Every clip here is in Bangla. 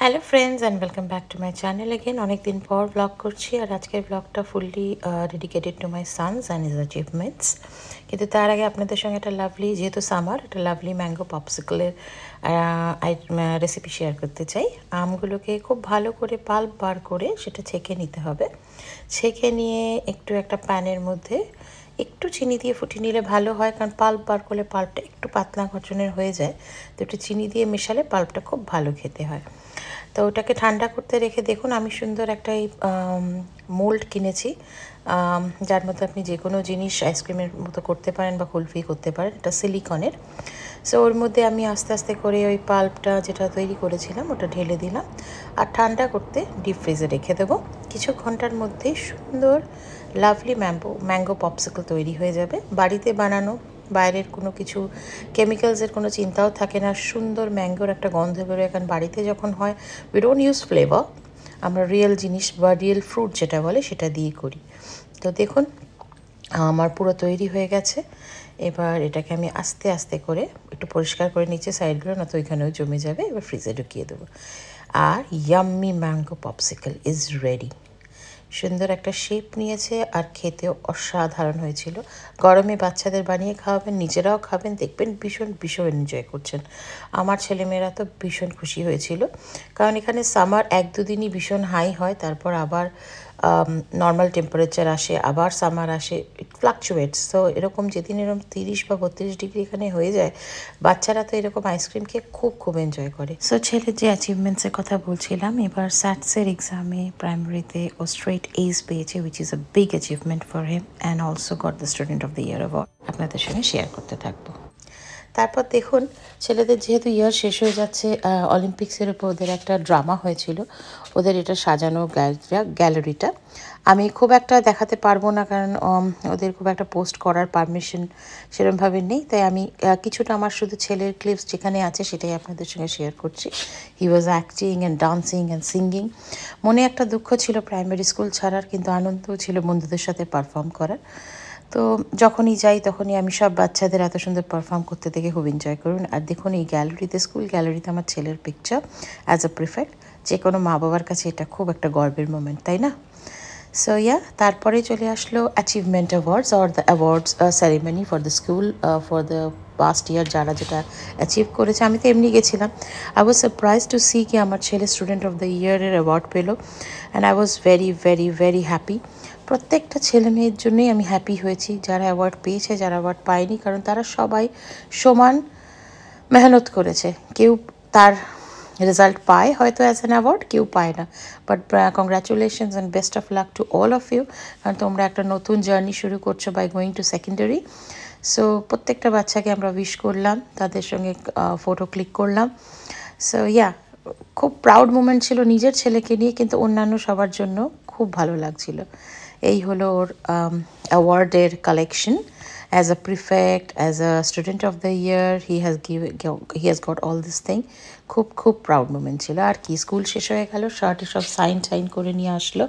Hello friends and welcome back to my channel again. অনেকদিন পর ব্লগ করছি আর আজকের ব্লগটা fully dedicated to my Sans and his achievements. কিন্তু তার আগে আপনাদের সঙ্গে একটা লাভলি, যেহেতু সামার, একটা লাভলি ম্যাঙ্গো পপসিকলের রেসিপি শেয়ার করতে চাই। আমগুলোকে খুব ভালো করে পাল্প বার করে সেটা ছেঁকে নিতে হবে। ছেঁকে নিয়ে একটু একটা প্যানের মধ্যে একটু চিনি দিয়ে ফুটিয়ে নিলে ভালো হয়, কারণ পাল্প বার করলে পাল্পটা একটু পাতলা গঠনের হয়ে যায়, তো একটু চিনি দিয়ে মেশালে পাল্পটা খুব ভালো খেতে হয়। তো ওটাকে ঠান্ডা করতে রেখে দেখুন, আমি সুন্দর একটা এই মোল্ড কিনেছি, যার মধ্যে আপনি যে কোনো জিনিস আইসক্রিমের মতো করতে পারেন বা কুলফি করতে পারেন। এটা সিলিকনের। সো ওর মধ্যে আমি আস্তে আস্তে করে ওই পাল্পটা যেটা তৈরি করেছিলাম ওটা ঢেলে দিলাম আর ঠান্ডা করতে ডিপ ফ্রিজে রেখে দেবো। কিছু ঘন্টার মধ্যেই সুন্দর লাভলি ম্যাঙ্গো পপসিকল তৈরি হয়ে যাবে। বাড়িতে বানানো, বাইরের কোনো কিছু কেমিক্যালসের কোনো চিন্তাও থাকে না। সুন্দর ম্যাঙ্গোর একটা গন্ধ বেরোয়, কারণ বাড়িতে যখন হয় উই ডোন্ট ইউজ ফ্লেভার, আমরা রিয়েল জিনিস বা রিয়েল ফ্রুট যেটা বলে সেটা দিয়ে করি। তো দেখুন আমার পুরো তৈরি হয়ে গেছে। এবার এটাকে আমি আস্তে আস্তে করে একটু পরিষ্কার করে নিচে সাইডগুলো, না তো ওইখানেও জমে যাবে। এবার ফ্রিজে ঢুকিয়ে দেবো আর yummy mango popsicle is ready. সুন্দর একটা শেপ নিয়েছে আর খেতেও অসাধারণ হয়েছিল। গরমে বাচ্চাদের বানিয়ে খাওয়াবেন, নিজেরাও খাবেন, দেখবেন ভীষণ ভীষণ এনজয় করছেন। আমার ছেলেমেয়েরা তো ভীষণ খুশি হয়েছিল, কারণ এখানে সামার 1-2 দিনই ভীষণ হাই হয়, তারপর আবার নর্মাল টেম্পারেচার আসে, আবার সামার আসে, ইট ফ্লাকচুয়েটস। সো এরকম যেদিন এরকম 30 বা 32 ডিগ্রি এখানে হয়ে যায়, বাচ্চারা তো এরকম আইসক্রিম খেয়ে খুব খুব এনজয় করে। সো ছেলের যে অ্যাচিভমেন্টসের কথা বলছিলাম, এবার স্যাটসের এক্সামে প্রাইমারিতে ও স্ট্রেট এইজ পেয়েছে, which is a big achievement for him, and also got the student of the year award. আপনাদের সঙ্গে শেয়ার করতে থাকবো। তারপর দেখুন, ছেলেদের যেহেতু ইয়ার শেষ হয়ে যাচ্ছে, অলিম্পিক্সের উপর ওদের একটা ড্রামা হয়েছিল, ওদের এটা সাজানো গ্যালারিটা আমি খুব একটা দেখাতে পারবো না, কারণ ওদের খুব একটা পোস্ট করার পারমিশন সেরকমভাবে নেই। তাই আমি কিছুটা আমার শুধু ছেলের ক্লিপস যেখানে আছে সেটাই আপনাদের সঙ্গে শেয়ার করছি। He was acting and dancing and singing. মনে একটা দুঃখ ছিল প্রাইমারি স্কুল ছাড়ার, কিন্তু আনন্দও ছিল বন্ধুদের সাথে পারফর্ম করার। তো যখনই যাই তখনই আমি সব বাচ্চাদের এত সুন্দর পারফর্ম করতে দেখে খুব এনজয় করুন। আর দেখুন এই গ্যালারিতে, স্কুল গ্যালারিতে আমার ছেলের পিকচার অ্যাজ আ প্রিফেক্ট। যে কোনো মা বাবার কাছে এটা খুব একটা গর্বের মোমেন্ট, তাই না? সো তারপরে চলে আসলো achievement awards or the awards ceremony for the school for the past year, যারা যেটা অ্যাচিভ করেছে। আমি তো এমনি গেছিলাম। I was surprise to see কি আমার ছেলে স্টুডেন্ট অফ দ্য ইয়ারের অ্যাওয়ার্ড পেলো, and I was very very very happy. প্রত্যেকটা ছেলে মেয়ের জন্যই আমি হ্যাপি হয়েছি, যারা অ্যাওয়ার্ড পেয়েছে, যারা অ্যাওয়ার্ড পায়নি, কারণ তারা সবাই সমান মেহনত করেছে। কেউ তার রেজাল্ট পায় হয়তো অ্যাজ অ্যান অ্যাওয়ার্ড, কেউ পায় না। But congratulations and best of luck to all of you, কারণ তোমরা একটা নতুন জার্নি শুরু করছো by going to secondary. So প্রত্যেকটা বাচ্চাকে আমরা উইশ করলাম, তাদের সঙ্গে ফটো ক্লিক করলাম। সো খুব প্রাউড মোমেন্ট ছিল নিজের ছেলেকে নিয়ে, কিন্তু অন্যান্য সবার জন্য খুব ভালো লাগছিল। এই হলো ওর অ্যাওয়ার্ডের collection. As a prefect, as a student of the year, he has got all this thing. খুব খুব প্রাউড মোমেন্ট ছিল। আর কি, স্কুল শেষ হয়ে গেল, শার্টে সব সাইন করে নিয়ে আসলো,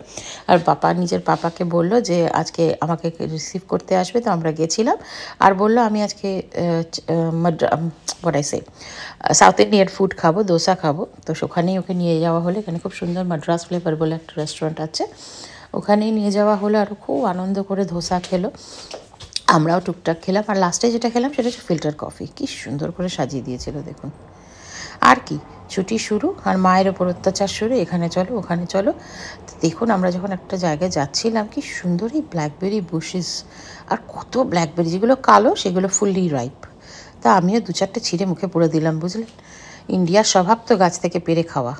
আর নিজের পাপাকে বললো যে আজকে আমাকে রিসিভ করতে আসবে। তো আমরা গেছিলাম, আর বললো আমি আজকে সাউথ ইন্ডিয়ান ফুড খাবো, দোসা খাবো। তো ওখানেই ওকে নিয়ে যাওয়া হলো। এখানে খুব সুন্দর মাদ্রাস ফ্লেভার বলে একটা রেস্টুরেন্ট আছে, ওখানেই নিয়ে যাওয়া হলো। আর খুব আনন্দ করে ধোসা খেলো, আমরাও টুকটাক খেলাম। আর লাস্টে যেটা খেলাম সেটা হচ্ছে ফিল্টার কফি, কি সুন্দর করে সাজিয়ে দিয়েছিল দেখুন। আর কি, ছুটি শুরু আর মায়ের ওপর অত্যাচার শুরু, এখানে চলো ওখানে চলো। দেখুন আমরা যখন একটা জায়গায় যাচ্ছিলাম, কি সুন্দর এই ব্ল্যাকবেরি বুশেস, আর কত ব্ল্যাকবেরি, যেগুলো কালো সেগুলো ফুললি রাইপ। তা আমিও 2-4টে ছিঁড়ে মুখে পুরো দিলাম, বুঝলেন। ইন্ডিয়ার স্বভাব তো গাছ থেকে পেড়ে খাওয়া।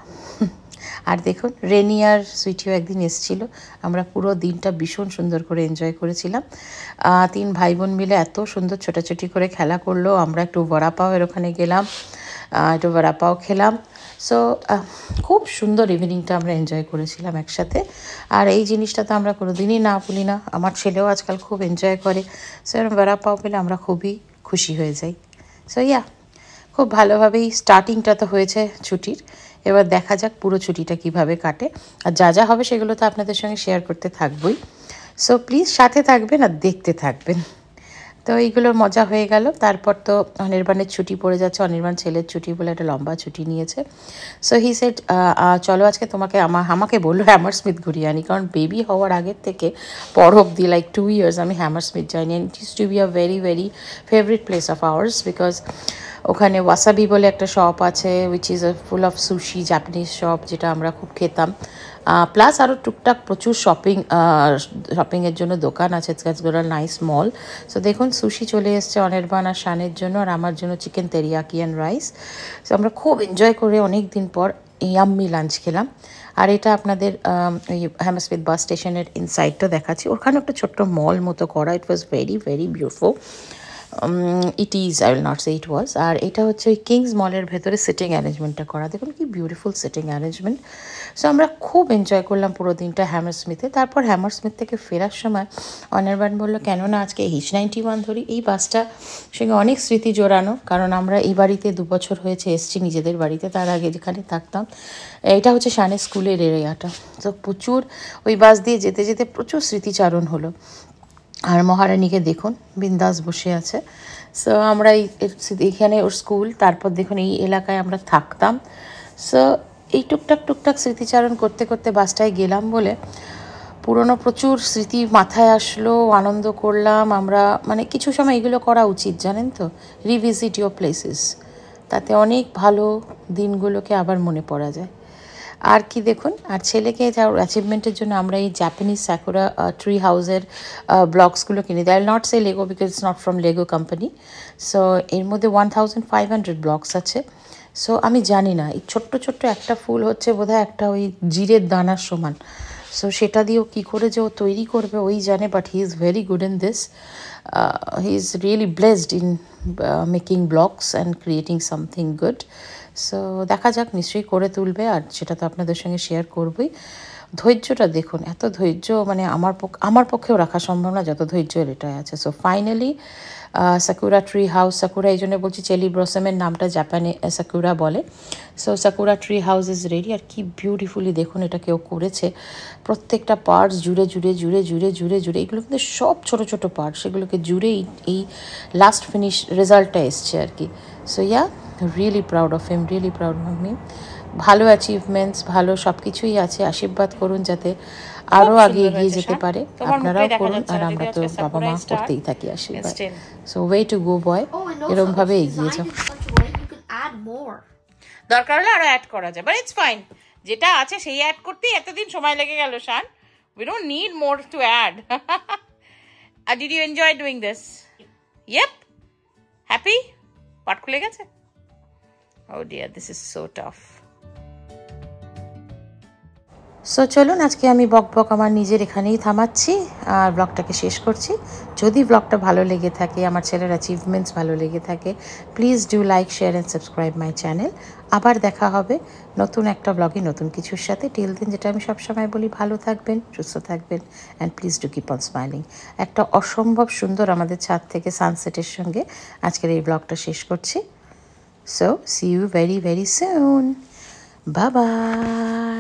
আর দেখুন রেনি আর সুইটিও একদিন এসেছিল, আমরা পুরো দিনটা ভীষণ সুন্দর করে এনজয় করেছিলাম। 3 ভাই বোন মিলে এত সুন্দর ছোটাছুটি করে খেলা করলো। আমরা একটু বড়াপাওয়ের ওখানে গেলাম, একটু বড়াপাও খেলাম। সো খুব সুন্দর ইভিনিংটা আমরা এনজয় করেছিলাম একসাথে। আর এই জিনিসটা তো আমরা কোনোদিনই না ভুলি না, আমার ছেলেও আজকাল খুব এনজয় করে। সো এরকম বড়াপাও পেলে আমরা খুবই খুশি হয়ে যাই। সো খুব ভালোভাবেই স্টার্টিংটা তো হয়েছে ছুটির। এবার দেখা যাক পুরো ছুটিটা কিভাবে কাটে, আর যা যা হবে সেগুলো তো আপনাদের সঙ্গে শেয়ার করতে থাকবই। সো প্লিজ সাথে থাকবেন আর দেখতে থাকবেন। তো এইগুলো মজা হয়ে গেল। তারপর তো অনির্বাণের ছুটি পড়ে যাচ্ছে, অনির্বাণ ছেলের ছুটি বলে একটা লম্বা ছুটি নিয়েছে। সো হি সেড চলো আজকে তোমাকে আমাকে বললো হ্যামারস্মিথ ঘুরিয়ে আনি, কারণ বেবি হওয়ার আগের থেকে পর অবধি লাইক 2 years আমি হ্যামারস্মিথ যাইনি। And it is to be a very very favourite place of ours, because ওখানে ওয়াসাবি বলে একটা শপ আছে which is full of sushi, Japanese shop, যেটা আমরা খুব খেতাম। প্লাস আরও টুকটাক প্রচুর শপিংয়ের জন্য দোকান আছে। It's goat a nice mall. So দেখুন সুশি চলে এসছে অনির্বাণ আর শানের জন্য, আর আমার জন্য chicken teriyaki and rice. So আমরা খুব এনজয় করে অনেক দিন পর ইয়াম্মি লাঞ্চ খেলাম। আর এটা আপনাদের ওই হ্যামারস্মিথ বাস স্টেশনের ইনসাইডটা দেখাচ্ছি। ওখানে একটা ছোট্ট মল মতো করা। It was very very beautiful. It is, I will not say it was. আর এটা হচ্ছে ওই কিংস মলের ভেতরে সিটিং অ্যারেঞ্জমেন্টটা করা। দেখুন কি বিউটিফুল সিটিং অ্যারেঞ্জমেন্ট। সো আমরা খুব এনজয় করলাম পুরো দিনটা হ্যামারস্মিথে। তারপর হ্যামারস্মিথ থেকে ফেরার সময় অনির্বাণ বললো কেননা আজকে H91 ধরি। এই বাসটার সঙ্গে অনেক স্মৃতি জোড়ানো, কারণ আমরা এই বাড়িতে 2 বছর হয়েছে এসছি নিজেদের বাড়িতে। তার আগে যেখানে থাকতাম এটা হচ্ছে শানের স্কুলের এরিয়াটা। তো প্রচুর ওই বাস দিয়ে যেতে যেতে প্রচুর স্মৃতিচারণ হলো। আর মহারানীকে দেখুন বিন্দাস বসে আছে। সো আমরা এইখানে ওর স্কুল, তারপর দেখুন এই এলাকায় আমরা থাকতাম। সো এই টুকটাক স্মৃতিচারণ করতে করতে বাসটায় গেলাম বলে পুরনো প্রচুর স্মৃতি মাথায় আসলো, আনন্দ করলাম আমরা। মানে কিছু সময় এগুলো করা উচিত জানেন তো, রিভিজিট ইউর প্লেসেস, তাতে অনেক ভালো দিনগুলোকে আবার মনে পড়া যায়। আর কি দেখুন, আর ছেলেকে যার অ্যাচিভমেন্টের জন্য আমরা এই জাপানিজ সাকুরা ট্রি হাউসের ব্লকসগুলো কিনে দিই। I will not say Lego because it's not from Lego company. So এর মধ্যে 1500 ব্লকস আছে। সো আমি জানি না, এই ছোট্ট একটা ফুল হচ্ছে বোধহয় একটা ওই জিরের দানার সমান। সো সেটা দিয়েও কী করে যে ও তৈরি করবে ওই জানে, but he is very good in this. He is really blessed in making blocks and creating something good. So দেখা যাক, নিশ্চয়ই করে তুলবে, আর সেটা তো আপনাদের সঙ্গে শেয়ার করবই। ধৈর্যটা দেখুন, এত ধৈর্য মানে আমার পক্ষেও রাখা সম্ভব না যত ধৈর্য এটাই আছে। So finally Sakura tree house, Sakura এই জন্য বলছি চেরি ব্লসমের নামটা জাপানে সাকুরা বলে। So Sakura tree house is ready. আর কি বিউটিফুলি দেখুন এটা কেউ করেছে, প্রত্যেকটা পার্টস জুড়ে এগুলো কিন্তু সব ছোট পার্টস, সেগুলোকে জুড়ে এই লাস্ট ফিনিশ রেজাল্টটা এসছে আর কি। So yeah, really proud of him, really proud of me. ভালো অ্যাচিভমেন্টস, ভালো সব কিছুই আছে। আশীর্বাদ করুন যাতে আরও আগে এগিয়ে যেতে পারে। আপনারাও করুন, আর আমরা তো বাবা মা করতেই থাকি আশীর্বাদ। সো ওয়ে টু গো বয়, এরকমভাবে এগিয়ে যাও। দরকার হলে আরও অ্যাড করা যায়, বাট ইটস ফাইন। যেটা আছে সেই অ্যাড করতেই এতদিন সময় লেগে গেল Shaan. We don't need more to add. Did you enjoy doing this? Yep, happy? পাট খুলে গেছে? Oh dear, this is so tough. So চলুন আজকে আমি বক আমার নিজের এখানেই থামাচ্ছি আর ব্লগটাকে শেষ করছি। যদি ব্লগটা ভালো লেগে থাকে, আমার ছেলের অ্যাচিভমেন্টস ভালো লেগে থাকে, please do like, share and subscribe my channel. আবার দেখা হবে নতুন একটা ব্লগে নতুন কিছুর সাথে। টিল দিন যেটা আমি সবসময় বলি, ভালো থাকবেন, সুস্থ থাকবেন, and please do keep on smiling. একটা অসম্ভব সুন্দর আমাদের ছাদ থেকে সানসেটের সঙ্গে আজকের এই ব্লগটা শেষ করছি। So, see you very, very soon. Bye-bye.